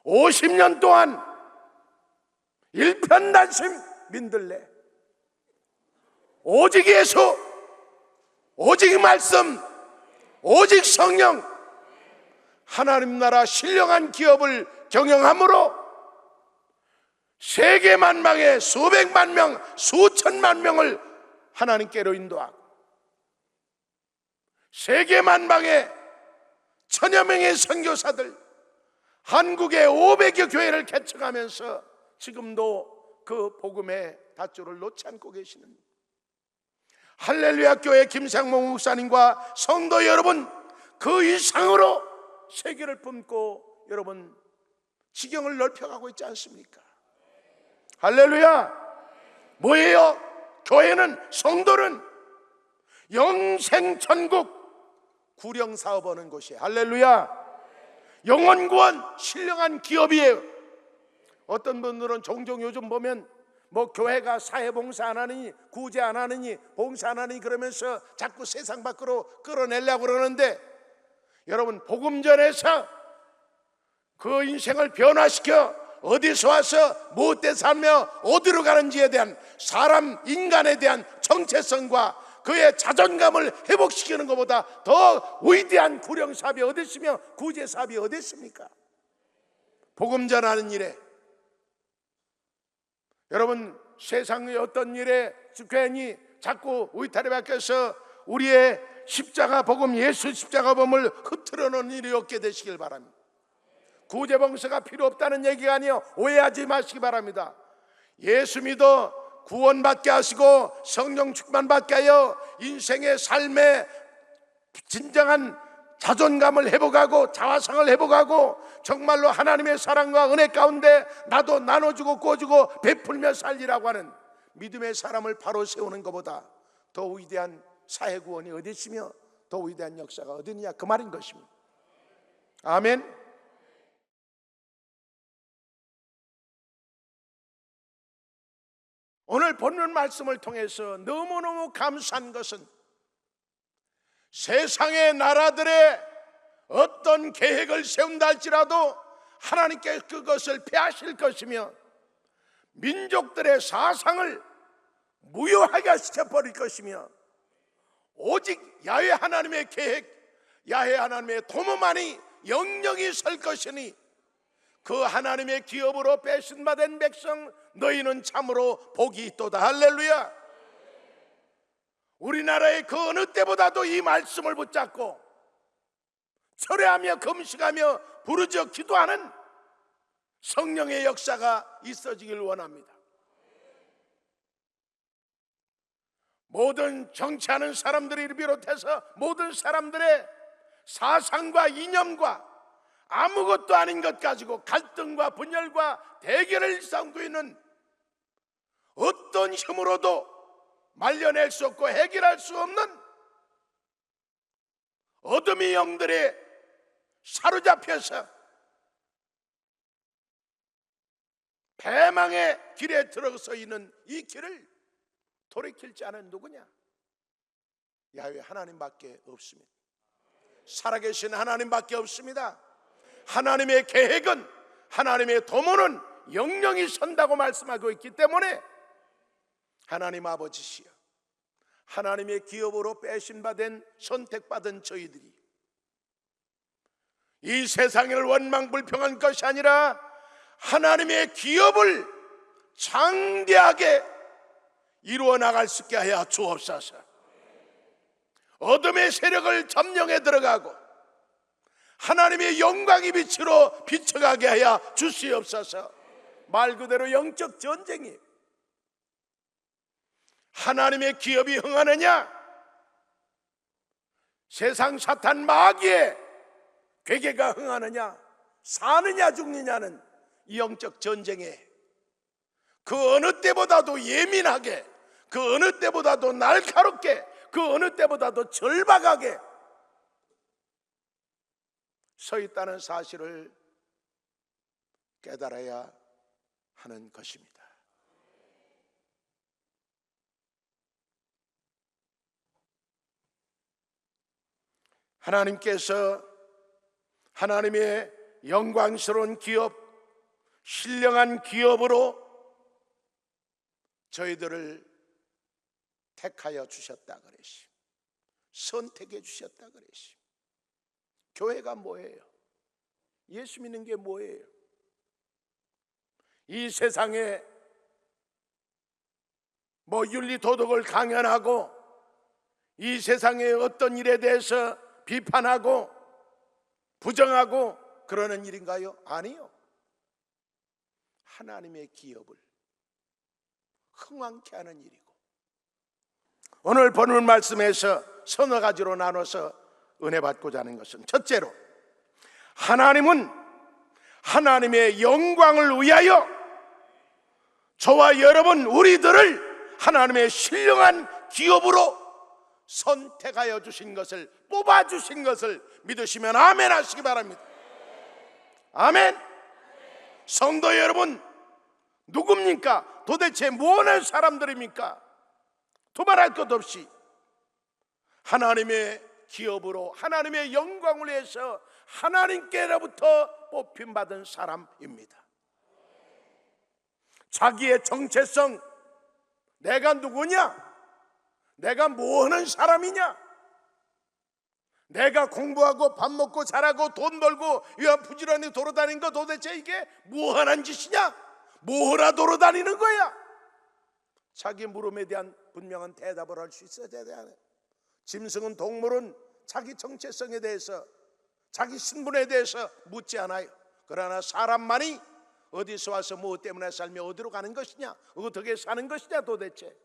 50년 동안 일편단심 민들레, 오직 예수, 오직 말씀, 오직 성령, 하나님 나라 신령한 기업을 경영함으로 세계 만방에 수백만 명, 수천만 명을 하나님께로 인도하고 세계 만방에 천여 명의 선교사들, 한국의 500여 교회를 개척하면서 지금도 그 복음의 닷줄을 놓지 않고 계시는 할렐루야 교회 김상봉 목사님과 성도 여러분, 그 이상으로 세계를 품고 여러분 지경을 넓혀가고 있지 않습니까? 할렐루야. 뭐예요? 교회는, 성도는 영생천국 구령사업하는 곳이에요. 할렐루야. 영혼구원 신령한 기업이에요. 어떤 분들은 종종 요즘 보면 뭐 교회가 사회봉사 안 하느니, 구제 안 하느니, 봉사 안 하느니 그러면서 자꾸 세상 밖으로 끌어내려고 그러는데, 여러분 복음 전에서 그 인생을 변화시켜 어디서 와서 무엇에 살며 어디로 가는지에 대한 사람, 인간에 대한 정체성과 그의 자존감을 회복시키는 것보다 더 위대한 구령사업이 어디 있으며 구제사업이 어디 있습니까? 복음 전하는 일에, 여러분 세상의 어떤 일에 괜히 자꾸 위탈에 박혀서 우리의 십자가 복음, 예수 십자가 복음을 흐트러 놓는 일이 없게 되시길 바랍니다. 구제봉사가 필요 없다는 얘기가 아니요, 오해하지 마시기 바랍니다. 예수 믿어 구원받게 하시고 성령 충만받게 하여 인생의 삶의 진정한 자존감을 회복하고 자화상을 회복하고 정말로 하나님의 사랑과 은혜 가운데 나도 나눠주고 꿔주고 베풀며 살리라고 하는 믿음의 사람을 바로 세우는 것보다 더 위대한 사회구원이 어디 있으며 더 위대한 역사가 어디 있느냐, 그 말인 것입니다. 아멘. 오늘 본문 말씀을 통해서 너무너무 감사한 것은 세상의 나라들의 어떤 계획을 세운다 할지라도 하나님께 그것을 폐하실 것이며 민족들의 사상을 무효하게 시켜버릴 것이며 오직 야훼 하나님의 계획, 야훼 하나님의 도모만이 영영이 설 것이니 그 하나님의 기업으로 배신받은 백성 너희는 참으로 복이 있도다. 할렐루야. 우리나라의 그 어느 때보다도 이 말씀을 붙잡고 철회하며 금식하며 부르짖어 기도하는 성령의 역사가 있어지길 원합니다. 모든 정치하는 사람들을 비롯해서 모든 사람들의 사상과 이념과 아무것도 아닌 것 가지고 갈등과 분열과 대결을 일삼고 있는 어떤 힘으로도 말려낼 수 없고 해결할 수 없는 어둠의 영들에 사로잡혀서 패망의 길에 들어서 있는 이 길을 돌이킬 자는 누구냐? 야훼 하나님밖에 없습니다. 살아계신 하나님밖에 없습니다. 하나님의 계획은, 하나님의 도모는 영영이 선다고 말씀하고 있기 때문에 하나님 아버지시여, 하나님의 기업으로 배신받은 선택받은 저희들이 이 세상을 원망불평한 것이 아니라 하나님의 기업을 장대하게 이루어 나갈 수 있게 하여 주옵소서. 어둠의 세력을 점령해 들어가고 하나님의 영광의 빛으로 비춰가게 하여 주시옵소서. 말 그대로 영적 전쟁이, 하나님의 기업이 흥하느냐, 세상 사탄 마귀의 괴계가 흥하느냐, 사느냐 죽느냐는 이 영적 전쟁에 그 어느 때보다도 예민하게, 그 어느 때보다도 날카롭게, 그 어느 때보다도 절박하게 서 있다는 사실을 깨달아야 하는 것입니다. 하나님께서 하나님의 영광스러운 기업, 신령한 기업으로 저희들을 택하여 주셨다 그랬시. 선택해 주셨다 그랬시. 교회가 뭐예요? 예수 믿는 게 뭐예요? 이 세상에 뭐 윤리 도덕을 강연하고 이 세상의 어떤 일에 대해서 비판하고 부정하고 그러는 일인가요? 아니요. 하나님의 기업을 흥왕케 하는 일이고, 오늘 보는 말씀에서 서너 가지로 나눠서 은혜 받고자 하는 것은, 첫째로 하나님은 하나님의 영광을 위하여 저와 여러분 우리들을 하나님의 신령한 기업으로 선택하여 주신 것을, 뽑아 주신 것을 믿으시면 아멘 하시기 바랍니다. 아멘. 성도 여러분, 누굽니까? 도대체 무엇의 사람들입니까? 두말할 것 없이 하나님의 기업으로 하나님의 영광을 위해서 하나님께로부터 뽑힘받은 사람입니다. 자기의 정체성, 내가 누구냐? 내가 뭐하는 사람이냐? 내가 공부하고 밥 먹고 자라고 돈 벌고 부지런히 돌아다니는 거 도대체 이게 뭐하는 짓이냐? 뭐하러 돌아다니는 거야? 자기 물음에 대한 분명한 대답을 할 수 있어야 돼요. 짐승은, 동물은 자기 정체성에 대해서, 자기 신분에 대해서 묻지 않아요. 그러나 사람만이 어디서 와서 뭐 때문에 살며 어디로 가는 것이냐, 어떻게 사는 것이냐, 도대체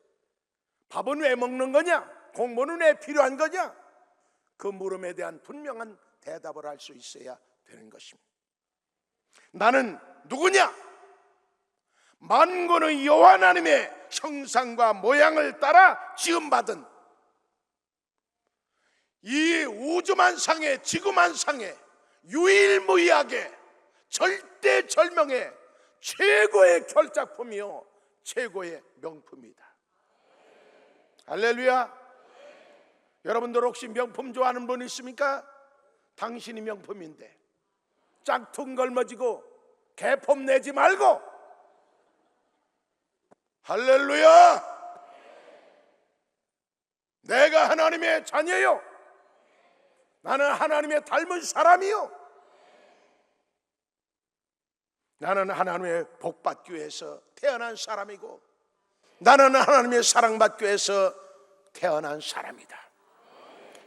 밥은 왜 먹는 거냐, 공부는 왜 필요한 거냐, 그 물음에 대한 분명한 대답을 할 수 있어야 되는 것입니다. 나는 누구냐? 만군의 여호와 하나님의 형상과 모양을 따라 지음받은 이 우주만상의, 지구만상의 유일무이하게 절대절명의 최고의 결작품이요 최고의 명품이다. 할렐루야. 여러분들 혹시 명품 좋아하는 분 있습니까? 당신이 명품인데 짝퉁 걸머지고 개폼 내지 말고, 할렐루야, 내가 하나님의 자녀요, 나는 하나님의 닮은 사람이요, 나는 하나님의 복받기 위해서 태어난 사람이고, 나는 하나님의 사랑받기 위해서 태어난 사람이다.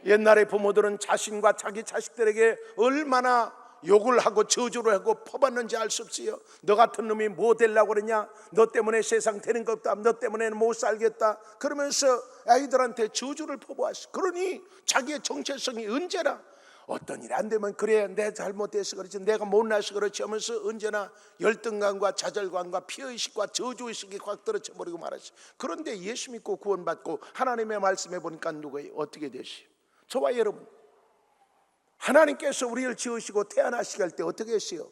옛날에 부모들은 자신과 자기 자식들에게 얼마나 욕을 하고 저주를 하고 퍼봤는지 알 수 없어요. 너 같은 놈이 뭐 되려고 그러냐, 너 때문에 세상 되는 것 없다, 너 때문에는 못 살겠다, 그러면서 아이들한테 저주를 퍼부었어. 그러니 자기의 정체성이 언제나 어떤 일이 안 되면 그래, 내 잘못돼서 그렇지, 내가 못나서 그렇지 하면서 언제나 열등감과 좌절감과 피해의식과 저주의식이 확 떨어져 버리고 말았어요. 그런데 예수 믿고 구원받고 하나님의 말씀해 보니까 누구예요? 어떻게 되시오? 저와 여러분, 하나님께서 우리를 지으시고 태어나시게 할 때 어떻게 했어요?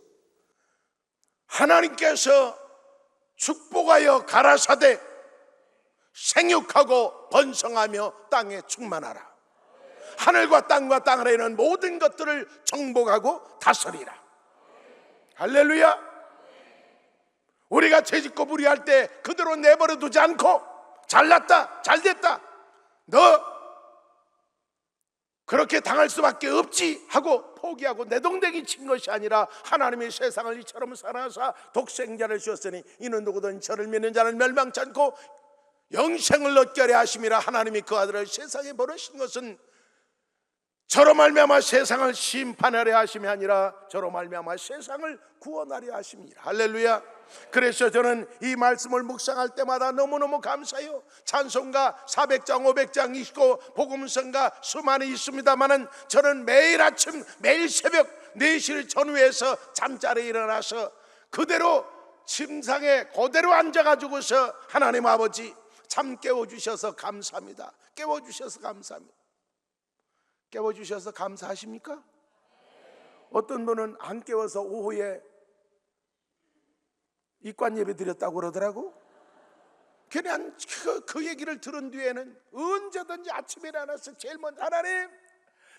하나님께서 축복하여 가라사대 생육하고 번성하며 땅에 충만하라, 하늘과 땅과 땅 아래에 있는 모든 것들을 정복하고 다스리라. 할렐루야. 우리가 죄짓고 무리할 때 그대로 내버려 두지 않고 잘났다, 잘됐다, 너 그렇게 당할 수밖에 없지 하고 포기하고 내동댕이 친 것이 아니라, 하나님이 세상을 이처럼 사랑하사 독생자를 주었으니 이는 누구든 저를 믿는 자는 멸망치 않고 영생을 얻게 하려 하심이라. 하나님이 그 아들을 세상에 보내신 것은 저로 말미암아 세상을 심판하려 하심이 아니라 저로 말미암아 세상을 구원하려 하심이라. 할렐루야. 그래서 저는 이 말씀을 묵상할 때마다 너무너무 감사해요. 찬송가 400장 500장 있고 복음성가 수많이 있습니다마는 저는 매일 아침 매일 새벽 4시를 전후해서 잠자리에 일어나서 그대로 침상에 그대로 앉아가지고서 하나님 아버지 잠 깨워주셔서 감사합니다. 깨워주셔서 감사합니다. 깨워주셔서 감사하십니까? 어떤 분은 안 깨워서 오후에 입관 예배 드렸다고 그러더라고. 그냥 그 얘기를 들은 뒤에는 언제든지 아침에 일어나서 제일 먼저 하나님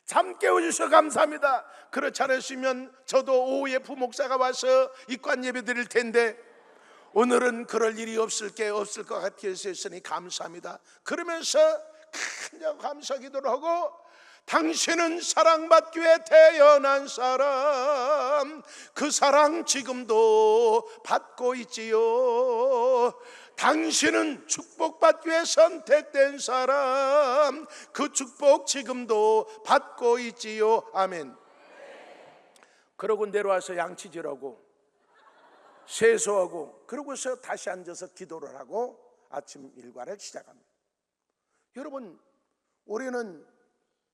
잠 깨워주셔서 감사합니다. 그렇지 않으시면 저도 오후에 부목사가 와서 입관 예배 드릴 텐데 오늘은 그럴 일이 없을 것 같으셨으니 감사합니다. 그러면서 큰 감사 기도를 하고, 당신은 사랑받기 위해 태어난 사람, 그 사랑 지금도 받고 있지요. 당신은 축복받기 위해 선택된 사람, 그 축복 지금도 받고 있지요. 아멘. 그러고 내려와서 양치질하고 세수하고 그러고서 다시 앉아서 기도를 하고 아침 일과를 시작합니다. 여러분, 우리는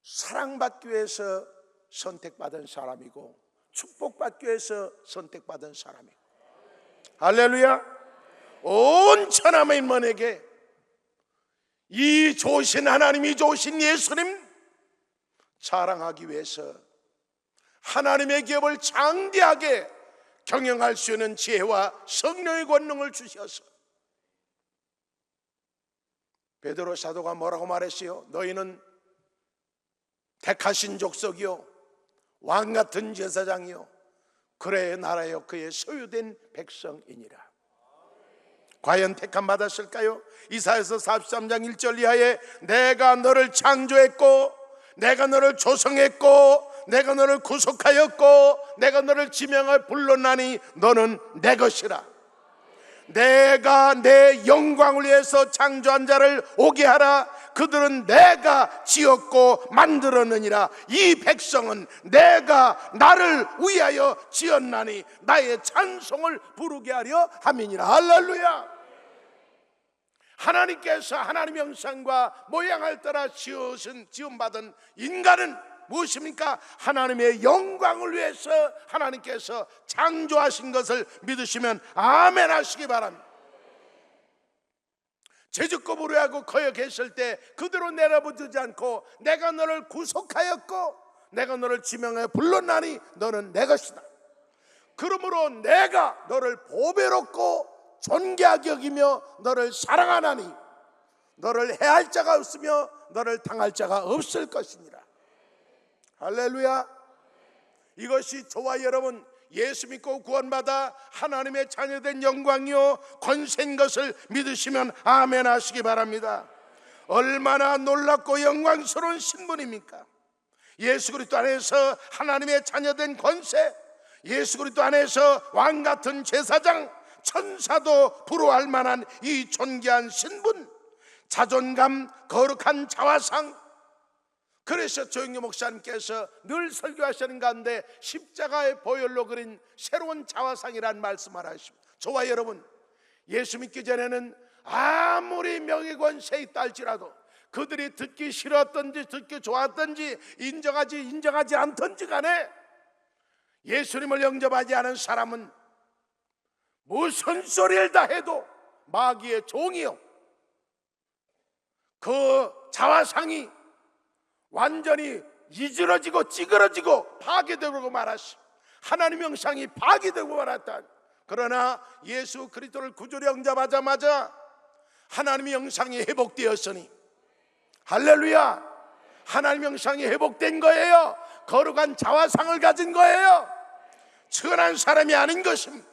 사랑받기 위해서 선택받은 사람이고 축복받기 위해서 선택받은 사람이고, 할렐루야. 온 천하 만민에게 이 좋으신 하나님이 좋으신 예수님 자랑하기 위해서 하나님의 기업을 장대하게 경영할 수 있는 지혜와 성령의 권능을 주셔서, 베드로 사도가 뭐라고 말했어요? 너희는 택하신 족속이요 왕같은 제사장이요 그의 나라여 그의 소유된 백성이니라. 과연 택함 받았을까요? 이사야서 43장 1절 이하에 내가 너를 창조했고 내가 너를 조성했고 내가 너를 구속하였고 내가 너를 지명하여 불렀나니 너는 내 것이라. 내가 내 영광을 위해서 창조한 자를 오게 하라. 그들은 내가 지었고 만들었느니라. 이 백성은 내가 나를 위하여 지었나니 나의 찬송을 부르게 하려 함이니라. 할렐루야. 하나님께서 하나님의 형상과 모양을 따라 지음받은 인간은 무엇입니까? 하나님의 영광을 위해서 하나님께서 창조하신 것을 믿으시면 아멘 하시기 바랍니다. 제주급으로 하고 거역했을 때 그대로 내려보지 않고 내가 너를 구속하였고 내가 너를 지명하여 불렀나니 너는 내 것이다. 그러므로 내가 너를 보배롭고 존귀하게 여기며 너를 사랑하나니 너를 해할 자가 없으며 너를 당할 자가 없을 것이니라. 할렐루야. 이것이 저와 여러분 예수 믿고 구원받아 하나님의 자녀된 영광이요 권세인 것을 믿으시면 아멘 하시기 바랍니다. 얼마나 놀랍고 영광스러운 신분입니까? 예수 그리스도 안에서 하나님의 자녀된 권세, 예수 그리스도 안에서 왕같은 제사장, 천사도 부러워할 만한 이 존귀한 신분, 자존감, 거룩한 자화상. 그래서 조영규 목사님께서 늘 설교하시는 가운데 십자가의 보혈로 그린 새로운 자화상이라는 말씀을 하십니다. 저와 여러분, 예수 믿기 전에는 아무리 명예권세 있다 할지라도 그들이 듣기 싫었던지 듣기 좋았던지 인정하지 않던지 간에 예수님을 영접하지 않은 사람은 무슨 소리를 다 해도 마귀의 종이요, 그 자화상이 완전히 이지러지고 찌그러지고 파괴되고 말았어. 하나님의 형상이 파괴되고 말았다. 그러나 예수 그리스도를 구주로 영접하자마자 하나님의 형상이 회복되었으니, 할렐루야, 하나님의 형상이 회복된 거예요. 거룩한 자화상을 가진 거예요. 천한 사람이 아닌 것입니다.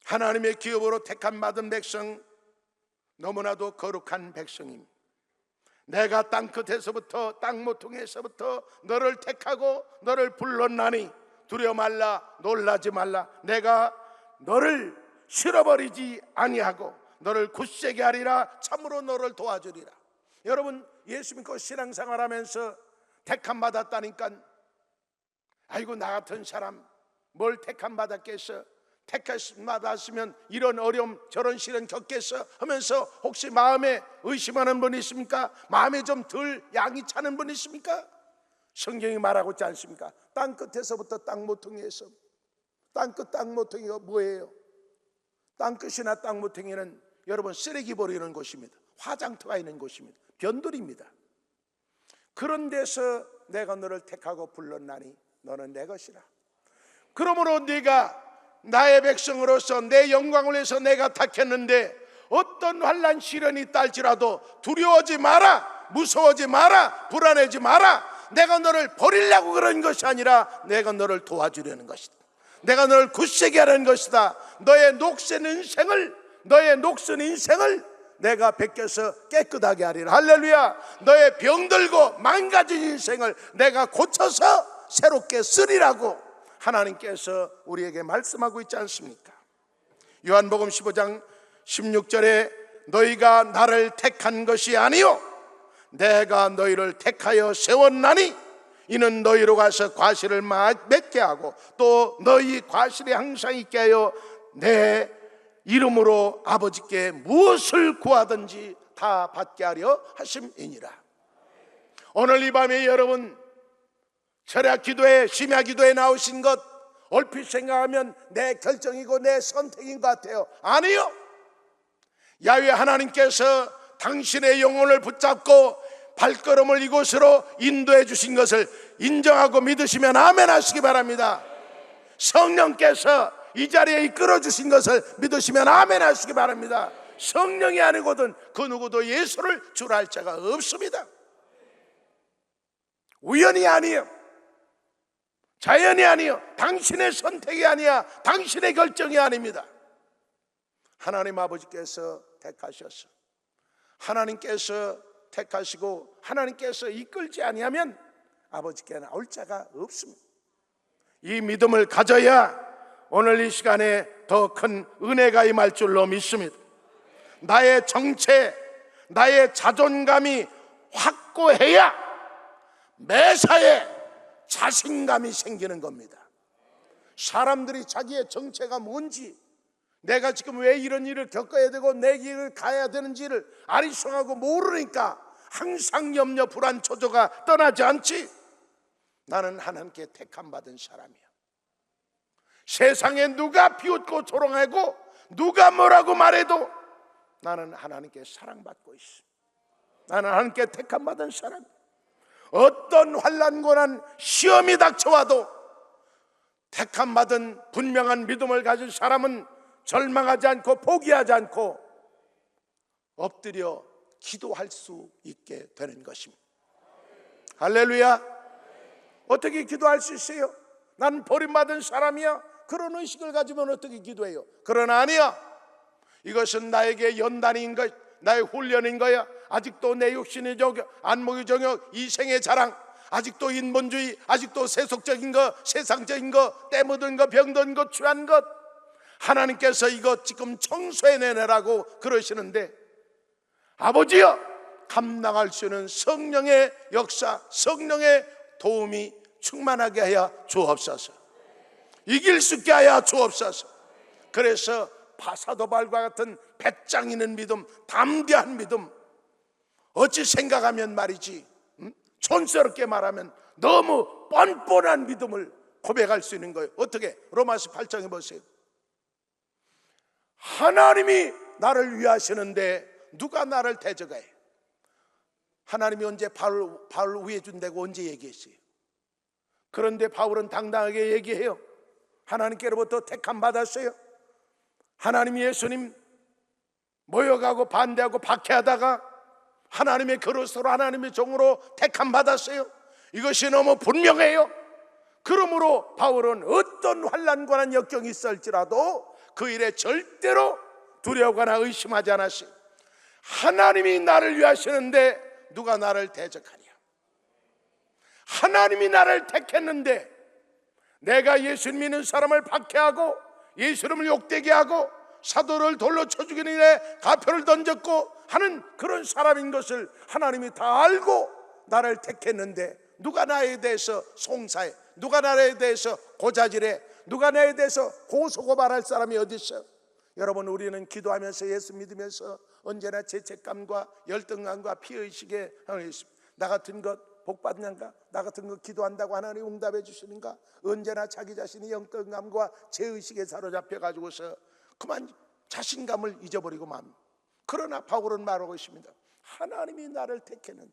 하나님의 기업으로 택함 받은 백성, 너무나도 거룩한 백성입니다. 내가 땅끝에서부터 땅 모퉁이에서부터 너를 택하고 너를 불렀나니 두려워 말라, 놀라지 말라. 내가 너를 실어버리지 아니하고 너를 굳세게 하리라. 참으로 너를 도와주리라. 여러분, 예수 믿고 신앙생활하면서 택함 받았다니까 아이고 나 같은 사람 뭘 택함 받았겠어, 택하심 받았으면 이런 어려움 저런 시련 겪겠어 하면서 혹시 마음에 의심하는 분 있습니까? 마음에 좀 덜 양이 차는 분 있습니까? 성경이 말하고 있지 않습니까? 땅끝에서부터 땅모퉁이에서. 땅끝 땅모퉁이가 뭐예요? 땅끝이나 땅모퉁이는 여러분 쓰레기 버리는 곳입니다. 화장터가 있는 곳입니다. 변들입니다. 그런 데서 내가 너를 택하고 불렀나니 너는 내 것이라. 그러므로 네가 나의 백성으로서 내 영광을 위해서 내가 택했는데 어떤 환난 시련이 있다 할지라도 두려워하지 마라. 무서워하지 마라, 불안해지 마라. 내가 너를 버리려고 그런 것이 아니라 내가 너를 도와주려는 것이다. 내가 너를 굳세게 하려는 것이다. 너의 녹슨 인생을 내가 베껴서 깨끗하게 하리라. 할렐루야. 너의 병들고 망가진 인생을 내가 고쳐서 새롭게 쓰리라고 하나님께서 우리에게 말씀하고 있지 않습니까? 요한복음 15장 16절에 너희가 나를 택한 것이 아니요 내가 너희를 택하여 세웠나니 이는 너희로 가서 과실을 맺게 하고 또 너희 과실이 항상 있게 하여 내 이름으로 아버지께 무엇을 구하든지 다 받게 하려 하심이니라. 오늘 이 밤에 여러분 철야 기도에 심야 기도에 나오신 것 얼핏 생각하면 내 결정이고 내 선택인 것 같아요. 아니요. 야훼 하나님께서 당신의 영혼을 붙잡고 발걸음을 이곳으로 인도해 주신 것을 인정하고 믿으시면 아멘 하시기 바랍니다. 성령께서 이 자리에 이끌어 주신 것을 믿으시면 아멘 하시기 바랍니다. 성령이 아니거든 그 누구도 예수를 주라 할 자가 없습니다. 우연이 아니에요. 자연이 아니요 당신의 선택이 아니야. 당신의 결정이 아닙니다. 하나님 아버지께서 택하셔서 하나님께서 택하시고 하나님께서 이끌지 아니하면 아버지께 나올 자가 없습니다. 이 믿음을 가져야 오늘 이 시간에 더 큰 은혜가 임할 줄로 믿습니다. 나의 정체, 나의 자존감이 확고해야 매사에 자신감이 생기는 겁니다. 사람들이 자기의 정체가 뭔지, 내가 지금 왜 이런 일을 겪어야 되고 내 길을 가야 되는지를 아리송하고 모르니까 항상 염려, 불안, 초조가 떠나지 않지. 나는 하나님께 택함 받은 사람이야. 세상에 누가 비웃고 조롱하고 누가 뭐라고 말해도 나는 하나님께 사랑받고 있어. 나는 하나님께 택함 받은 사람. 어떤 환난 고난 시험이 닥쳐와도 택함 받은 분명한 믿음을 가진 사람은 절망하지 않고 포기하지 않고 엎드려 기도할 수 있게 되는 것입니다. 할렐루야. 어떻게 기도할 수 있어요? 난 버림받은 사람이야. 그런 의식을 가지면 어떻게 기도해요? 그러나 아니야. 이것은 나에게 연단인 것, 나의 훈련인 거야. 아직도 내 육신의 정욕, 안목의 정욕, 이생의 자랑, 아직도 인본주의, 아직도 세속적인 것, 세상적인 것, 때묻은 것, 병든 것, 취한 것, 하나님께서 이것 지금 청소해내라고 그러시는데, 아버지여, 감당할 수 있는 성령의 역사, 성령의 도움이 충만하게 하여 주옵소서. 이길 수 있게 하여 주옵소서. 그래서 사도바울과 같은 배짱 있는 믿음, 담대한 믿음, 어찌 생각하면 말이지, 촌스럽게 말하면 너무 뻔뻔한 믿음을 고백할 수 있는 거예요. 어떻게? 로마서 8장에 보세요. 하나님이 나를 위하시는데 누가 나를 대적해? 하나님이 언제 바울 위해 준다고 언제 얘기했어요? 그런데 바울은 당당하게 얘기해요. 하나님께로부터 택함 받았어요. 하나님이 예수님 모여가고 반대하고 박해하다가 하나님의 그릇으로 하나님의 종으로 택함 받았어요. 이것이 너무 분명해요. 그러므로 바울은 어떤 환난과 역경이 있을지라도 그 일에 절대로 두려워하거나 의심하지 않았어요. 하나님이 나를 위하시는데 누가 나를 대적하냐? 하나님이 나를 택했는데 내가 예수 믿는 사람을 박해하고 예수님을 욕되게 하고 사도를 돌로 쳐 죽이는 일에 가표를 던졌고 하는 그런 사람인 것을 하나님이 다 알고 나를 택했는데 누가 나에 대해서 송사해? 누가 나에 대해서 고자질해? 누가 나에 대해서 고소고발할 사람이 어디 있어요? 여러분, 우리는 기도하면서 예수 믿으면서 언제나 죄책감과 열등감과 피의식에 있습니다. 나 같은 것 복받는가? 나 같은 것 기도한다고 하나님 응답해 주시는가? 언제나 자기 자신이 열등감과 죄의식에 사로잡혀 가지고서 그만 자신감을 잊어버리고 맙니다. 그러나 바울은 말하고 있습니다. 하나님이 나를 택했는데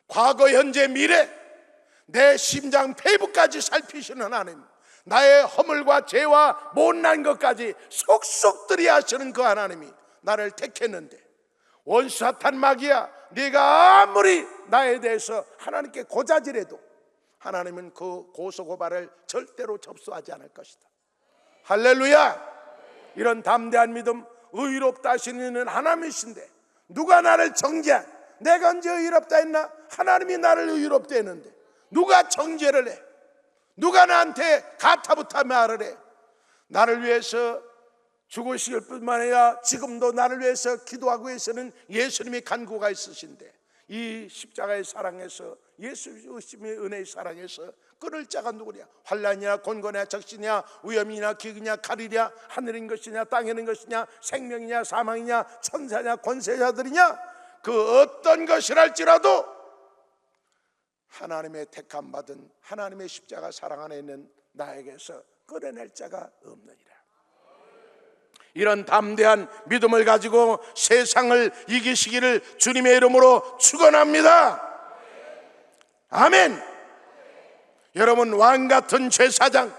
과거, 현재, 미래 내 심장 폐부까지 살피시는 하나님, 나의 허물과 죄와 못난 것까지 속속들이 하시는 그 하나님이 나를 택했는데 원수 사탄 마귀야, 네가 아무리 나에 대해서 하나님께 고자질해도 하나님은 그 고소고발을 절대로 접수하지 않을 것이다. 할렐루야. 이런 담대한 믿음, 의롭다 하시는 하나님이신데 누가 나를 정죄한, 내가 언제 의롭다 했나? 하나님이 나를 의롭다 했는데 누가 정죄를 해? 누가 나한테 가타부타 말을 해? 나를 위해서 죽으실 뿐만 아니라 지금도 나를 위해서 기도하고 계시는 예수님의 간구가 있으신데, 이 십자가의 사랑에서, 예수님의 은혜의 사랑에서 끊을 자가 누구냐? 환난이냐 곤고냐 적시냐 위험이냐 기근이냐 칼이냐 하늘인 것이냐 땅에 있는 것이냐 생명이냐 사망이냐 천사냐 권세자들이냐, 그 어떤 것이랄지라도 하나님의 택함 받은 하나님의 십자가 사랑 안에 있는 나에게서 끊어낼 자가 없느니라. 이런 담대한 믿음을 가지고 세상을 이기시기를 주님의 이름으로 축원합니다. 아멘. 여러분, 왕같은 제사장,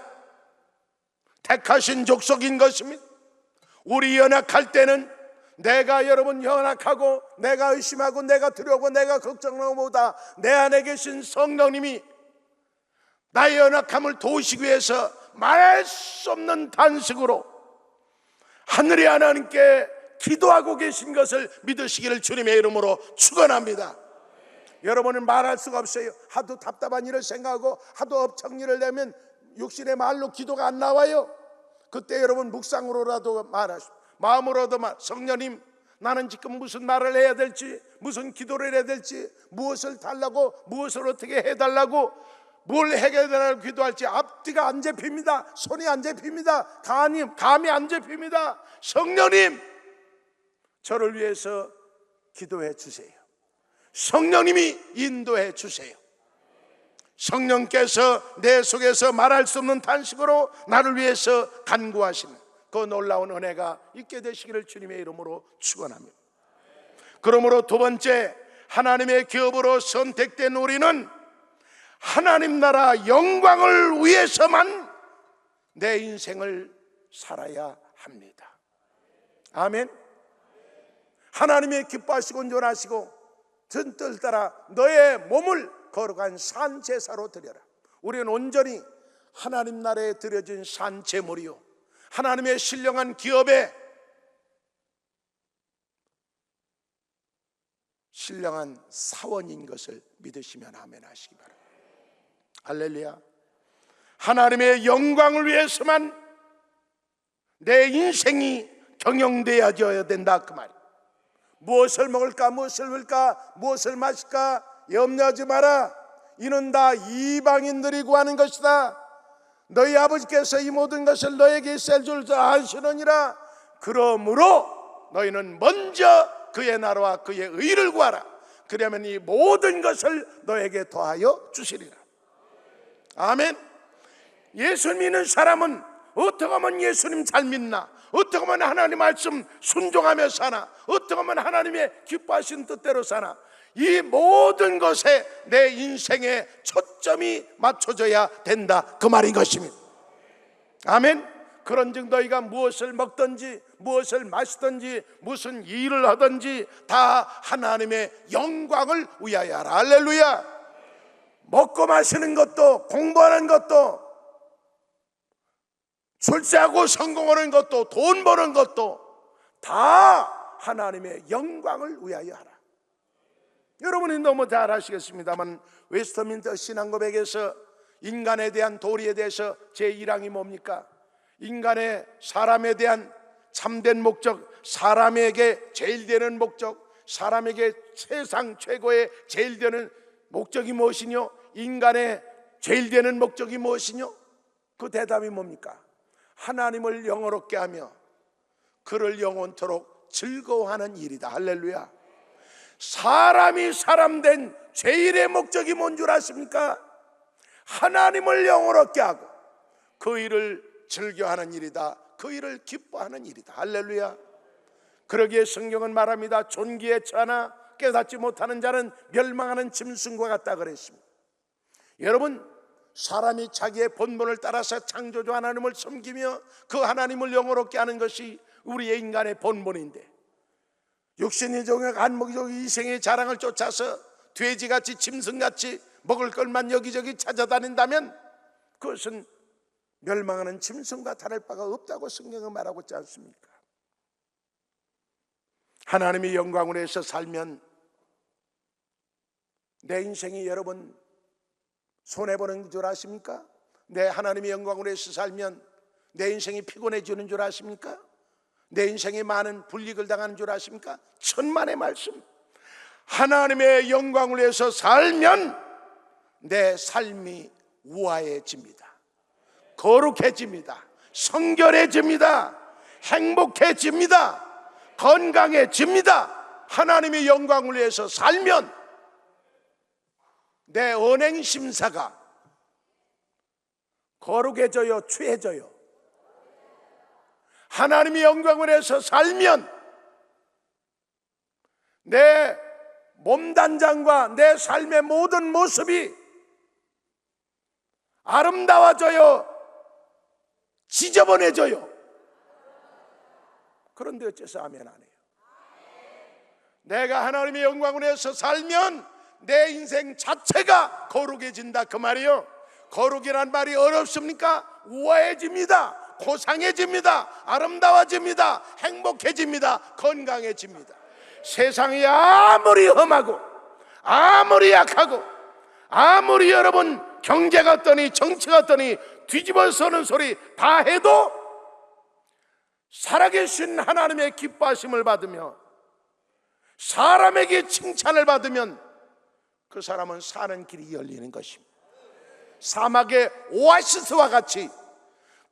택하신 족속인 것입니다. 우리 연약할 때는 내가, 여러분, 연약하고 내가 의심하고 내가 두려워하고 내가 걱정하는 것보다 내 안에 계신 성령님이 나의 연약함을 도우시기 위해서 말할 수 없는 단식으로 하늘의 하나님께 기도하고 계신 것을 믿으시기를 주님의 이름으로 축원합니다. 여러분은 말할 수가 없어요. 하도 답답한 일을 생각하고 하도 업청일을 내면 육신의 말로 기도가 안 나와요. 그때 여러분 묵상으로라도 말하시오. 마음으로도 성령님, 나는 지금 무슨 말을 해야 될지, 무슨 기도를 해야 될지, 무엇을 달라고, 무엇을 어떻게 해달라고, 뭘 해결하라고 기도할지 앞뒤가 안 잡힙니다. 손이 안 잡힙니다. 감이 안 잡힙니다. 성령님, 저를 위해서 기도해 주세요. 성령님이 인도해 주세요. 성령께서 내 속에서 말할 수 없는 탄식으로 나를 위해서 간구하시는 그 놀라운 은혜가 있게 되시기를 주님의 이름으로 축원합니다. 그러므로 두 번째, 하나님의 기업으로 선택된 우리는 하나님 나라 영광을 위해서만 내 인생을 살아야 합니다. 아멘. 하나님의 기뻐하시고 온전하시고 전뜰 따라 너의 몸을 거룩한 산제사로 드려라. 우리는 온전히 하나님 나라에 드려진 산제물이요, 하나님의 신령한 기업에 신령한 사원인 것을 믿으시면 아멘 하시기 바랍니다. 할렐루야. 하나님의 영광을 위해서만 내 인생이 경영되어져야 된다, 그 말이에요. 무엇을 먹을까, 무엇을 입을까, 무엇을 마실까 염려하지 마라. 이는 다 이방인들이 구하는 것이다. 너희 아버지께서 이 모든 것을 너에게 있을 줄 아시느니라. 그러므로 너희는 먼저 그의 나라와 그의 의를 구하라. 그러면 이 모든 것을 너에게 더하여 주시리라. 아멘. 예수 믿는 사람은 어떻게 하면 예수님 잘 믿나? 어떻게 하면 하나님 말씀 순종하며 사나? 어떻게 하면 하나님의 기뻐하신 뜻대로 사나? 이 모든 것에 내 인생의 초점이 맞춰져야 된다, 그 말인 것입니다. 아멘. 그런즉 너희가 무엇을 먹든지 무엇을 마시든지 무슨 일을 하든지 다 하나님의 영광을 위하여 하라. 할렐루야. 먹고 마시는 것도, 공부하는 것도, 출세하고 성공하는 것도, 돈 버는 것도 다 하나님의 영광을 위하여 하라. 여러분이 너무 잘 아시겠습니다만 웨스트민스터 신앙고백에서 인간에 대한 도리에 대해서 제1항이 뭡니까? 인간의, 사람에 대한 참된 목적, 사람에게 제일 되는 목적, 사람에게 세상 최고의 제일 되는 목적이 무엇이뇨? 인간의 제일 되는 목적이 무엇이뇨? 그 대답이 뭡니까? 하나님을 영화롭게 하며 그를 영원토록 즐거워하는 일이다. 할렐루야. 사람이 사람된 제일의 목적이 뭔 줄 아십니까? 하나님을 영화롭게 하고 그 일을 즐겨하는 일이다. 그 일을 기뻐하는 일이다. 할렐루야. 그러기에 성경은 말합니다. 존귀에 처하나 깨닫지 못하는 자는 멸망하는 짐승과 같다 그랬습니다. 여러분, 사람이 자기의 본분을 따라서 창조주 하나님을 섬기며 그 하나님을 영화롭게 하는 것이 우리의 인간의 본분인데, 육신이 종역 안목적 이생의 자랑을 쫓아서 돼지같이 짐승같이 먹을 것만 여기저기 찾아다닌다면 그것은 멸망하는 짐승과 다를 바가 없다고 성경은 말하고 있지 않습니까? 하나님의 영광을 위해서 살면 내 인생이 여러분 손해보는 줄 아십니까? 내 하나님의 영광을 위해서 살면 내 인생이 피곤해지는 줄 아십니까? 내 인생에 많은 불이익을 당하는 줄 아십니까? 천만의 말씀. 하나님의 영광을 위해서 살면 내 삶이 우아해집니다. 거룩해집니다. 성결해집니다. 행복해집니다. 건강해집니다. 하나님의 영광을 위해서 살면 내 언행심사가 거룩해져요, 추해져요. 하나님의 영광을 위해서 살면 내 몸단장과 내 삶의 모든 모습이 아름다워져요, 지저분해져요. 그런데 어째서 아멘 안 해요? 내가 하나님의 영광을 위해서 살면 내 인생 자체가 거룩해진다 그 말이요. 거룩이란 말이 어렵습니까? 우아해집니다. 고상해집니다. 아름다워집니다. 행복해집니다. 건강해집니다. 세상이 아무리 험하고 아무리 약하고 아무리 여러분 경제가 어떠니 정치가 어떠니 뒤집어서는 소리 다 해도 살아계신 하나님의 기뻐하심을 받으며 사람에게 칭찬을 받으면 그 사람은 사는 길이 열리는 것입니다. 사막의 오아시스와 같이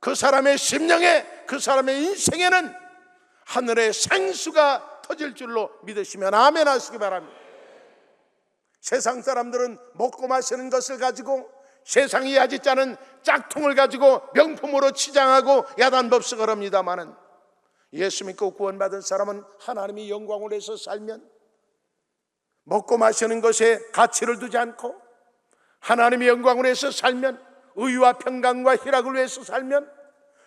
그 사람의 심령에, 그 사람의 인생에는 하늘의 생수가 터질 줄로 믿으시면 아멘 하시기 바랍니다. 세상 사람들은 먹고 마시는 것을 가지고 세상이 야짓지 않은 짝퉁을 가지고 명품으로 치장하고 야단법석을 합니다마는 예수 믿고 구원받은 사람은 하나님의 영광을 위해서 살면 먹고 마시는 것에 가치를 두지 않고 하나님의 영광을 위해서 살면 의와 평강과 희락을 위해서 살면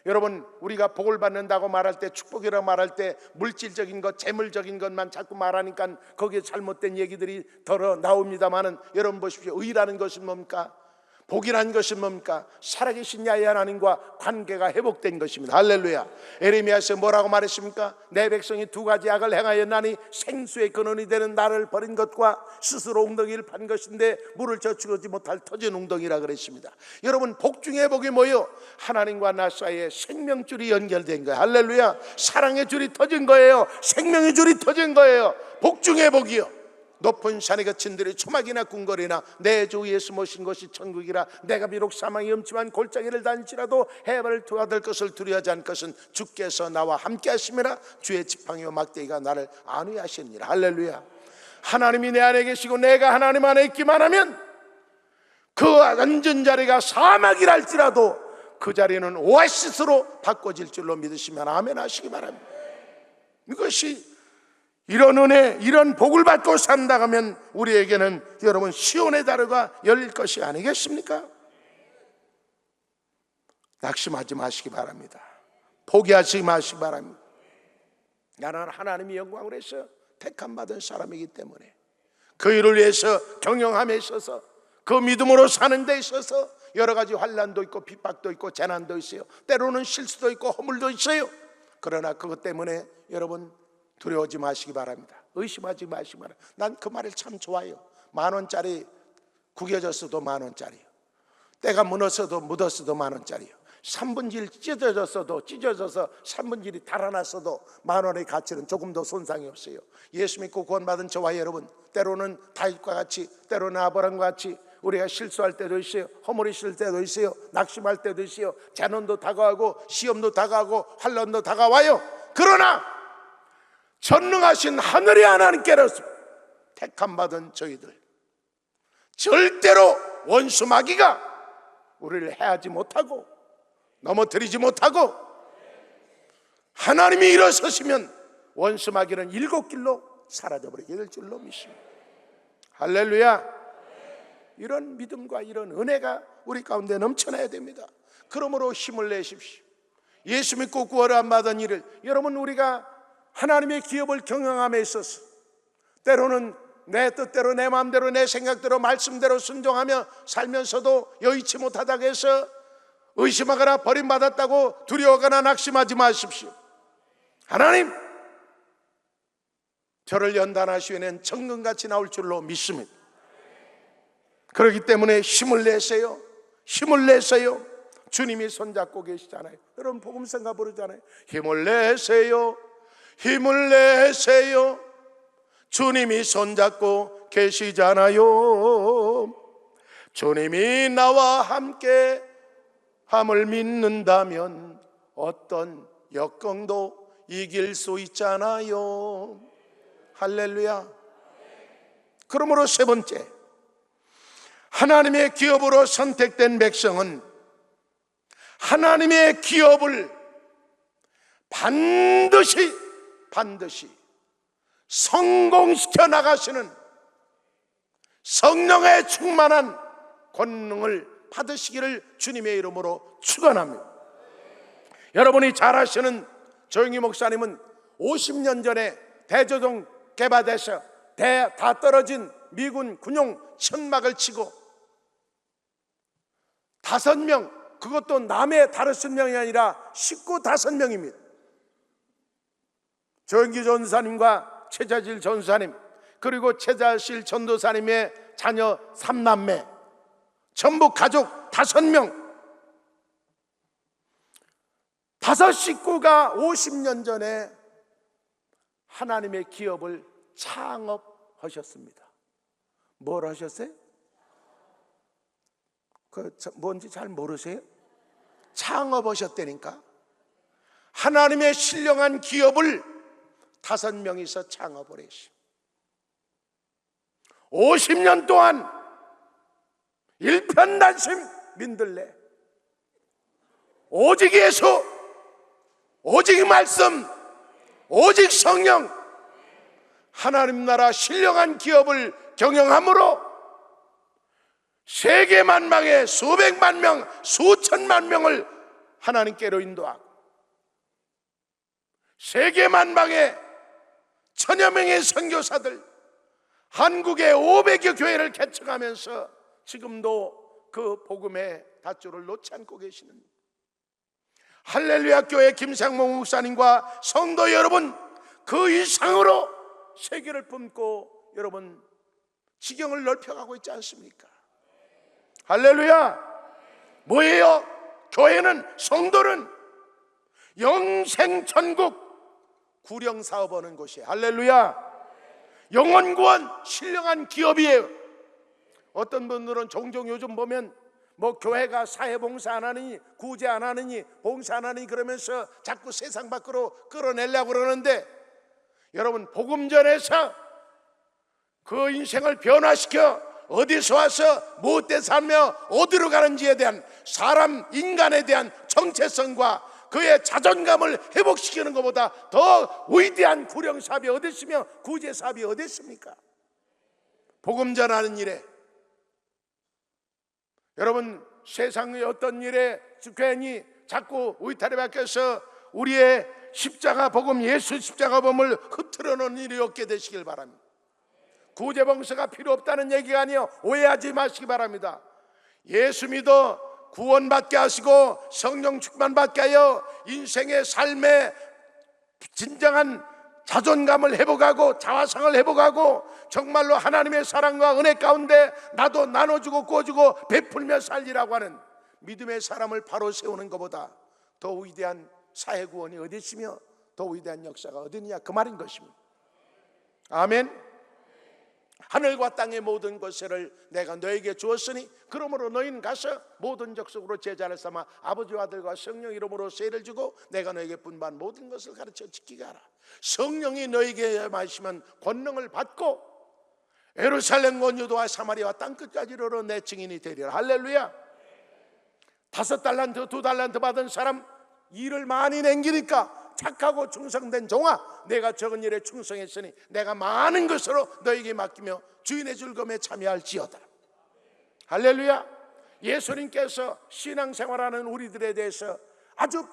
여러분 우리가 복을 받는다고 말할 때 축복이라고 말할 때 물질적인 것 재물적인 것만 자꾸 말하니까 거기에 잘못된 얘기들이 덜어 나옵니다마는 여러분 보십시오. 의라는 것은 뭡니까? 복이라는 것은 뭡니까? 살아계신 야훼 하나님과 관계가 회복된 것입니다. 할렐루야. 에레미야서 뭐라고 말했습니까? 내 백성이 두 가지 악을 행하였나니 생수의 근원이 되는 나를 버린 것과 스스로 웅덩이를 판 것인데 물을 저축하지 못할 터진 웅덩이라 그랬습니다. 여러분 복 중에 복이 뭐예요? 하나님과 나 사이에 생명줄이 연결된 거예요. 할렐루야. 사랑의 줄이 터진 거예요. 생명의 줄이 터진 거예요. 복 중에 복이요. 높은 산에 거친 들이 초막이나 궁궐이나 내 주 예수 모신 것이 천국이라. 내가 비록 사망이 엄침한 골짜기를 다닐지라도 해발을 투하될 것을 두려워하지 않을 것은 주께서 나와 함께 하심이라. 주의 지팡이와 막대기가 나를 안위하시니라. 할렐루야. 하나님이 내 안에 계시고 내가 하나님 안에 있기만 하면 그 앉은 자리가 사막이랄지라도 그 자리는 오아시스로 바꿔질 줄로 믿으시면 아멘 하시기 바랍니다. 이것이 이런 은혜, 이런 복을 받고 산다 하면 우리에게는 여러분 시온의 다리가 열릴 것이 아니겠습니까? 낙심하지 마시기 바랍니다. 포기하지 마시기 바랍니다. 나는 하나님의 영광을 위해서 택함받은 사람이기 때문에 그 일을 위해서 경영함에 있어서 그 믿음으로 사는 데 있어서 여러 가지 환난도 있고 핍박도 있고 재난도 있어요. 때로는 실수도 있고 허물도 있어요. 그러나 그것 때문에 여러분 두려워하지 마시기 바랍니다. 의심하지 마시기 바랍니다. 난 그 말을 참 좋아요. 10,000원짜리 구겨졌어도 10,000원짜리요. 때가 묻었어도 10,000원짜리요. 3분질 찢어져서 3분질이 달아났어도 10,000원의 가치는 조금 더 손상이 없어요. 예수 믿고 구원받은 저와 여러분, 때로는 다윗과 같이, 때로는 아브라함과 같이 우리가 실수할 때도 있어요. 허물이 있을 때도 있어요. 낙심할 때도 있어요. 재난도 다가오고 시험도 다가오고 환난도 다가와요. 그러나 전능하신 하늘의 하나님께로서 택함받은 저희들 절대로 원수 마귀가 우리를 해하지 못하고 넘어뜨리지 못하고 하나님이 일어서시면 원수 마귀는 7길로 사라져버리게 될 줄로 믿습니다. 할렐루야. 이런 믿음과 이런 은혜가 우리 가운데 넘쳐나야 됩니다. 그러므로 힘을 내십시오. 예수 믿고 구원을 안 받은 이를 여러분 우리가 하나님의 기업을 경영함에 있어서 때로는 내 뜻대로 내 마음대로 내 생각대로 말씀대로 순종하며 살면서도 여의치 못하다고 해서 의심하거나 버림받았다고 두려워하거나 낙심하지 마십시오. 하나님 저를 연단하시면 정금같이 나올 줄로 믿습니다. 그렇기 때문에 힘을 내세요. 힘을 내세요. 주님이 손잡고 계시잖아요. 여러분 복음성가 부르잖아요. 힘을 내세요. 힘을 내세요. 주님이 손잡고 계시잖아요. 주님이 나와 함께 함을 믿는다면 어떤 역경도 이길 수 있잖아요. 할렐루야. 그러므로 세 번째, 하나님의 기업으로 선택된 백성은 하나님의 기업을 반드시 성공시켜 나가시는 성령의 충만한 권능을 받으시기를 주님의 이름으로 축원합니다. 여러분이 잘 아시는 조영희 목사님은 50년 전에 대저동 개발돼서 다 떨어진 미군 군용 천막을 치고 5명, 그것도 남의 5명이 아니라 식구 5명입니다. 조영기 전사님과 최자실 전사님 그리고 최자실 전도사님의 자녀 3남매 전부 가족 5명, 5 식구가 50년 전에 하나님의 기업을 창업하셨습니다. 뭘 하셨어요? 뭔지 잘 모르세요? 창업하셨다니까. 하나님의 신령한 기업을 5명이서 창업을 했어요. 50년 동안 일편단심 민들레, 오직 예수, 오직 말씀, 오직 성령, 하나님 나라 신령한 기업을 경영함으로 세계 만방에 수백만 명, 수천만 명을 하나님께로 인도하고 세계 만방에 천여 명의 선교사들, 한국의 500여 교회를 개척하면서 지금도 그 복음의 닷줄을 놓지 않고 계시는 할렐루야 교회 김상봉 목사님과 성도 여러분, 그 이상으로 세계를 품고 여러분 지경을 넓혀가고 있지 않습니까? 할렐루야. 뭐예요? 교회는, 성도는 영생천국 구령사업하는 곳이에요. 할렐루야. 영혼구원 신령한 기업이에요. 어떤 분들은 종종 요즘 보면 뭐 교회가 사회봉사 안 하느니, 구제 안 하느니, 봉사 안 하느니 그러면서 자꾸 세상 밖으로 끌어내려고 그러는데, 여러분 복음 전해서 그 인생을 변화시켜 어디서 와서 무엇에 살며 어디로 가는지에 대한 사람 인간에 대한 정체성과 그의 자존감을 회복시키는 것보다 더 위대한 구령사업이 어디 있으며 구제사업이 어디 있습니까? 복음 전하는 일에, 여러분 세상의 어떤 일에 괜히 자꾸 위탈에 박혀서 우리의 십자가 복음, 예수 십자가 복음을 흐트러 놓는 일이 없게 되시길 바랍니다. 구제봉사가 필요 없다는 얘기가 아니에요. 오해하지 마시기 바랍니다. 예수 믿어 구원받게 하시고 성령 충만받게 하여 인생의 삶의 진정한 자존감을 회복하고 자화상을 회복하고 정말로 하나님의 사랑과 은혜 가운데 나도 나눠주고 구워주고 베풀며 살리라고 하는 믿음의 사람을 바로 세우는 것보다 더 위대한 사회구원이 어디 있으며 더 위대한 역사가 어디냐, 그 말인 것입니다. 아멘. 하늘과 땅의 모든 것을 내가 너에게 주었으니 그러므로 너희는 가서 모든 족속으로 제자를 삼아 아버지와 아들과 성령 이름으로 세례를 주고 내가 너에게 분부한 모든 것을 가르쳐 지키게 하라. 성령이 너에게 마시면 권능을 받고 예루살렘 온 유다와 사마리아와 땅끝까지 이르러 내 증인이 되리라. 할렐루야. 5달란트 2달란트 받은 사람 일을 많이 남기니까 착하고 충성된 종아, 내가 적은 일에 충성했으니 내가 많은 것으로 너에게 맡기며 주인의 즐거움에 참여할지어다. 할렐루야. 예수님께서 신앙생활하는 우리들에 대해서 아주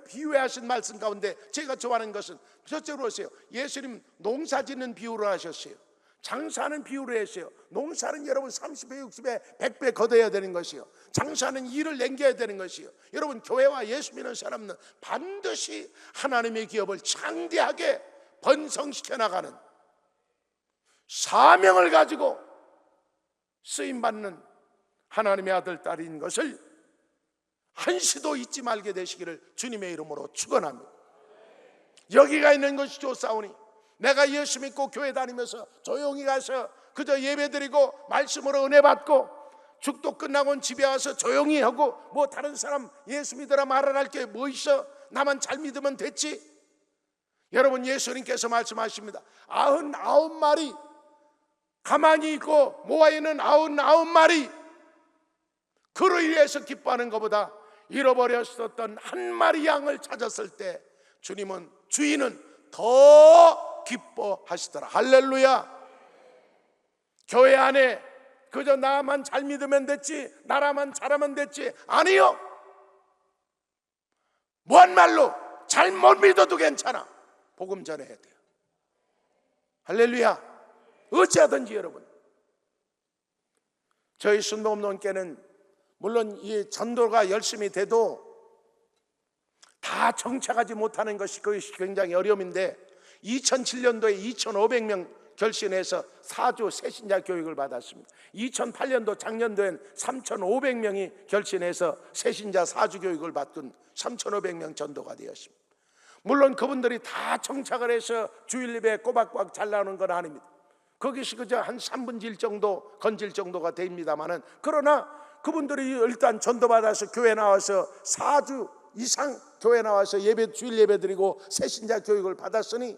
비유하신 말씀 가운데 제가 좋아하는 것은 첫째로 보세요. 예수님 농사 짓는 비유를 하셨어요. 장사하는 비유를 했어요. 농사는 여러분 30배, 60배, 100배 거둬야 되는 것이요. 장사는 일을 남겨야 되는 것이요. 여러분 교회와 예수 믿는 사람은 반드시 하나님의 기업을 창대하게 번성시켜 나가는 사명을 가지고 쓰임받는 하나님의 아들, 딸인 것을 한시도 잊지 말게 되시기를 주님의 이름으로 축원합니다. 여기가 있는 것이 좋사오니 내가 예수 믿고 교회 다니면서 조용히 가서 그저 예배드리고 말씀으로 은혜 받고 축도 끝나고 집에 와서 조용히 하고 뭐 다른 사람 예수 믿으라 말할 게 뭐 있어? 나만 잘 믿으면 됐지? 여러분 예수님께서 말씀하십니다. 99마리 가만히 있고 모아있는 99마리 그로 인해서 기뻐하는 것보다 잃어버렸었던 한 마리 양을 찾았을 때 주인은 더 기뻐하시더라. 할렐루야. 교회 안에 그저 나만 잘 믿으면 됐지, 나라만 잘하면 됐지, 아니요. 무한 말로 잘 못 믿어도 괜찮아. 복음 전해야 돼요. 할렐루야. 어찌하든지 여러분, 저희 순복음론교회는 물론 이 전도가 열심히 돼도 다 정착하지 못하는 것이 굉장히 어려움인데 2007년도에 2,500명 결신해서 4주 새신자 교육을 받았습니다. 2008년도 작년도엔 3,500명이 결신해서 새신자 4주 교육을 받던 3,500명 전도가 되었습니다. 물론 그분들이 다 정착을 해서 주일 예배에 꼬박꼬박 잘 나오는 건 아닙니다. 거기서 그저 한 3분의 1 정도 건질 정도가 됩니다만은, 그러나 그분들이 일단 전도받아서 교회 나와서 4주 이상 교회 나와서 주일 예배 드리고 새신자 교육을 받았으니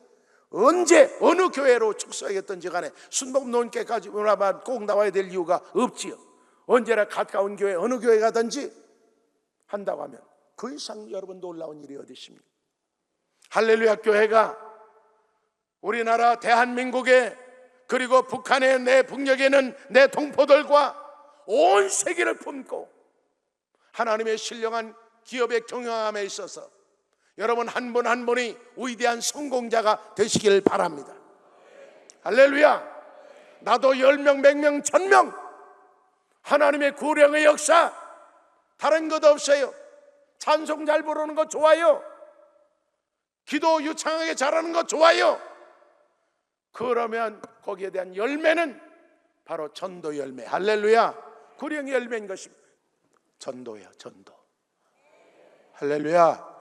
언제 어느 교회로 축소하겠든지 간에 순복음론교회까지 꼭 나와야 될 이유가 없지요. 언제나 가까운 교회 어느 교회 가든지 한다고 하면 그 이상 여러분 놀라운 일이 어디 있습니까? 할렐루야. 교회가 우리나라 대한민국에 그리고 북한의 내 북녘에는 내 동포들과 온 세계를 품고 하나님의 신령한 기업의 경영함에 있어서 여러분 한 분 한 분이 위대한 성공자가 되시길 바랍니다. 할렐루야. 나도 10명, 100명, 1000명 하나님의 구령의 역사 다른 것 없어요. 찬송 잘 부르는 거 좋아요. 기도 유창하게 잘하는 거 좋아요. 그러면 거기에 대한 열매는 바로 전도 열매. 할렐루야. 구령의 열매인 것입니다. 전도예요. 전도. 할렐루야.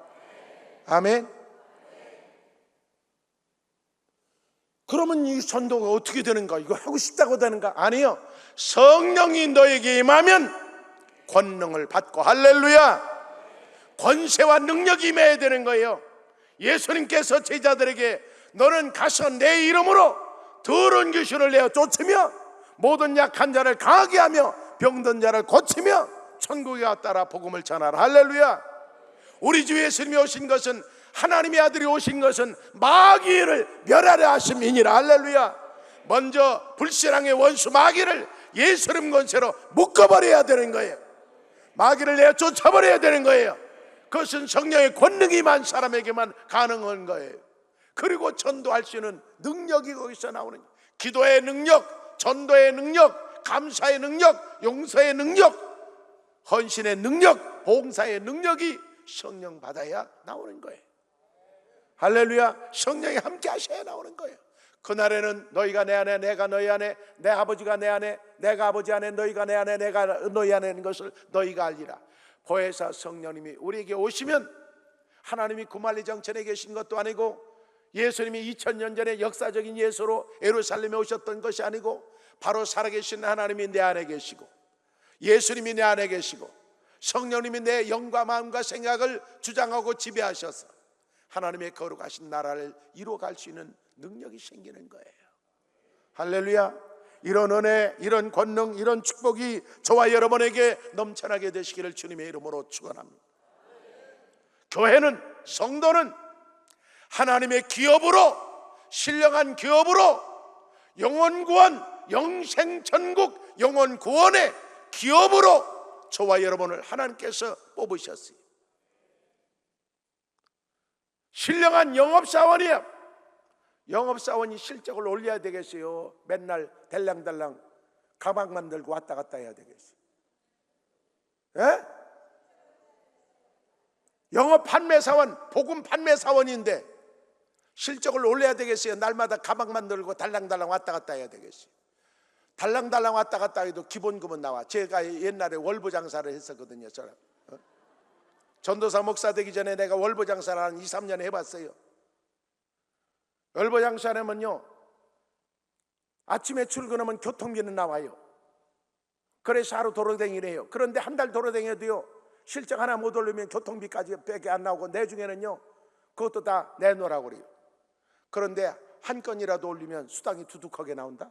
아멘. 그러면 이 전도가 어떻게 되는가? 이거 하고 싶다고 되는가? 아니요. 성령이 너에게 임하면 권능을 받고, 할렐루야, 권세와 능력이 임해야 되는 거예요. 예수님께서 제자들에게 너는 가서 내 이름으로 더러운 귀신을 내어 쫓으며 모든 약한 자를 강하게 하며 병든 자를 고치며 천국에 왔다라 복음을 전하라. 할렐루야. 우리 주 예수님이 오신 것은, 하나님의 아들이 오신 것은 마귀를 멸하려 하심이니라. 할렐루야. 먼저 불신앙의 원수 마귀를 예수님 권세로 묶어버려야 되는 거예요. 마귀를 내어 쫓아버려야 되는 거예요. 그것은 성령의 권능이 임한 사람에게만 가능한 거예요. 그리고 전도할 수 있는 능력이 거기서 나오는 거예요. 기도의 능력, 전도의 능력, 감사의 능력, 용서의 능력, 헌신의 능력, 봉사의 능력이 성령 받아야 나오는 거예요. 할렐루야. 성령이 함께 하셔야 나오는 거예요. 그날에는 너희가 내 안에, 내가 너희 안에, 내 아버지가 내 안에, 내가 아버지 안에, 너희가 내 안에, 내가 너희 안에 있는 것을 너희가 알리라. 보혜사 성령님이 우리에게 오시면, 하나님이 구말리 정천에 계신 것도 아니고 예수님이 2000년 전에 역사적인 예수로 예루살렘에 오셨던 것이 아니고 바로 살아계신 하나님이 내 안에 계시고 예수님이 내 안에 계시고 성령님이 내 영과 마음과 생각을 주장하고 지배하셔서 하나님의 거룩하신 나라를 이루어갈 수 있는 능력이 생기는 거예요. 할렐루야. 이런 은혜, 이런 권능, 이런 축복이 저와 여러분에게 넘쳐나게 되시기를 주님의 이름으로 축원합니다. 교회는, 성도는 하나님의 기업으로, 신령한 기업으로 영원 구원, 영생 천국, 영원 구원의 기업으로 저와 여러분을 하나님께서 뽑으셨어요. 신령한 영업사원이야. 영업사원이 실적을 올려야 되겠어요? 맨날 달랑달랑 가방만 들고 왔다 갔다 해야 되겠어요? 예? 영업 판매사원, 복음 판매사원인데 실적을 올려야 되겠어요? 날마다 가방만 들고 달랑달랑 왔다 갔다 해야 되겠어요? 달랑달랑 왔다 갔다 해도 기본금은 나와. 제가 옛날에 월부 장사를 했었거든요. 저는 전도사 목사 되기 전에 내가 월부 장사를 한 2, 3년 해봤어요. 월부 장사하면요, 아침에 출근하면 교통비는 나와요. 그래서 하루 도로댕이를 해요. 그런데 한 달 도로댕이도요, 실적 하나 못 올리면 교통비까지 밖에 안 나오고 내중에는요 그것도 다 내놓으라고 그래요. 그런데 한 건이라도 올리면 수당이 두둑하게 나온다.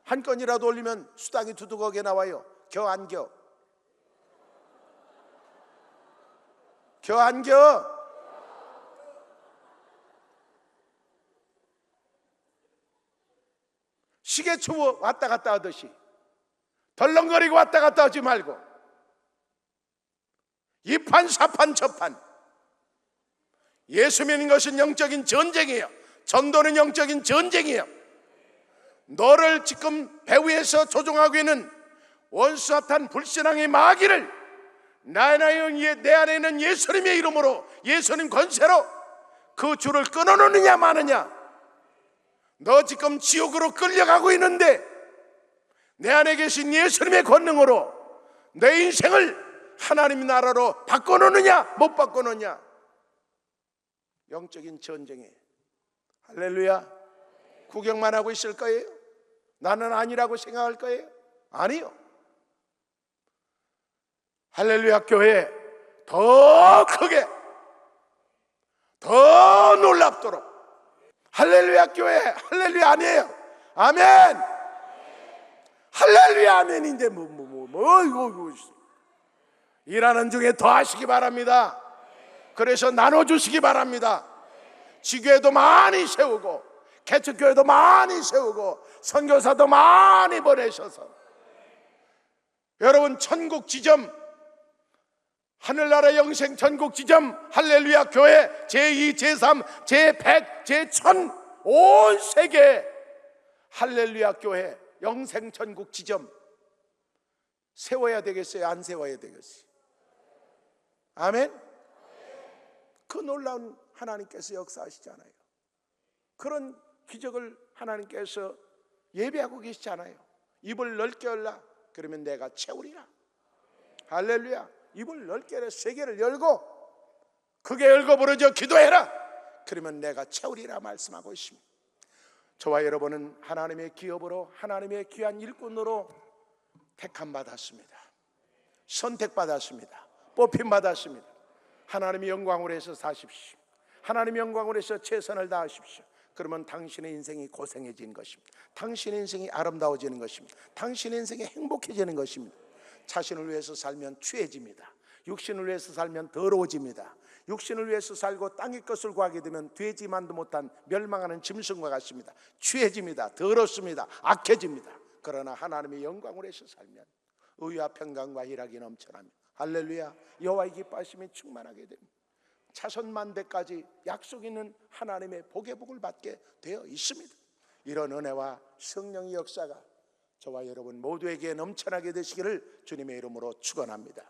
한 건이라도 올리면 수당이 두둑하게 나와요. 겨 안 겨? 겨 안 겨? 시계추 왔다 갔다 하듯이 덜렁거리고 왔다 갔다 하지 말고 이판 사판 저판. 예수 믿는 것은 영적인 전쟁이에요. 전도는 영적인 전쟁이에요. 너를 지금 배후에서 조종하고 있는 원수 사탄 불신앙의 마귀를 내 안에 있는 예수님의 이름으로, 예수님 권세로 그 줄을 끊어놓느냐 마느냐. 너 지금 지옥으로 끌려가고 있는데 내 안에 계신 예수님의 권능으로 내 인생을 하나님 나라로 바꿔놓느냐 못 바꿔놓느냐. 영적인 전쟁에. 할렐루야. 구경만 하고 있을 거예요? 나는 아니라고 생각할 거예요? 아니요. 할렐루야 교회 더 크게, 더 놀랍도록. 할렐루야 교회, 할렐루야 아니에요. 아멘. 할렐루야 아멘인데 이거 일하는 중에 더 하시기 바랍니다. 그래서 나눠주시기 바랍니다. 지교회도 많이 세우고 개척교회도 많이 세우고 선교사도 많이 보내셔서 여러분 천국 지점, 하늘나라 영생 천국 지점 할렐루야 교회 제2, 제3, 제100, 제1000 온 세계 할렐루야 교회 영생 천국 지점 세워야 되겠어요? 안 세워야 되겠어요? 아멘. 그 놀라운 하나님께서 역사하시잖아요. 그런 기적을 하나님께서 예배하고 계시잖아요. 입을 넓게 열라 그러면 내가 채우리라. 할렐루야. 입을 넓게 열어 세 개를 열고 크게 열고 부르짖어 기도해라 그러면 내가 채우리라 말씀하고 있습니다. 저와 여러분은 하나님의 기업으로, 하나님의 귀한 일꾼으로 택함 받았습니다. 선택받았습니다. 뽑힘 받았습니다. 하나님의 영광으로 해서 사십시오. 하나님의 영광으로 해서 최선을 다하십시오. 그러면 당신의 인생이 고생해지는 것입니다. 당신의 인생이 아름다워지는 것입니다. 당신의 인생이 행복해지는 것입니다. 자신을 위해서 살면 취해집니다. 육신을 위해서 살면 더러워집니다. 육신을 위해서 살고 땅의 것을 구하게 되면 되지만도 못한 멸망하는 짐승과 같습니다. 취해집니다. 더럽습니다. 악해집니다. 그러나 하나님의 영광으로 해서 살면 의와 평강과 희락이 넘쳐납니다. 할렐루야. 여호와의 기뻐하심이 충만하게 됩니다. 자손 만대까지 약속 있는 하나님의 복의 복을 받게 되어 있습니다. 이런 은혜와 성령의 역사가 저와 여러분 모두에게 넘쳐나게 되시기를 주님의 이름으로 축원합니다.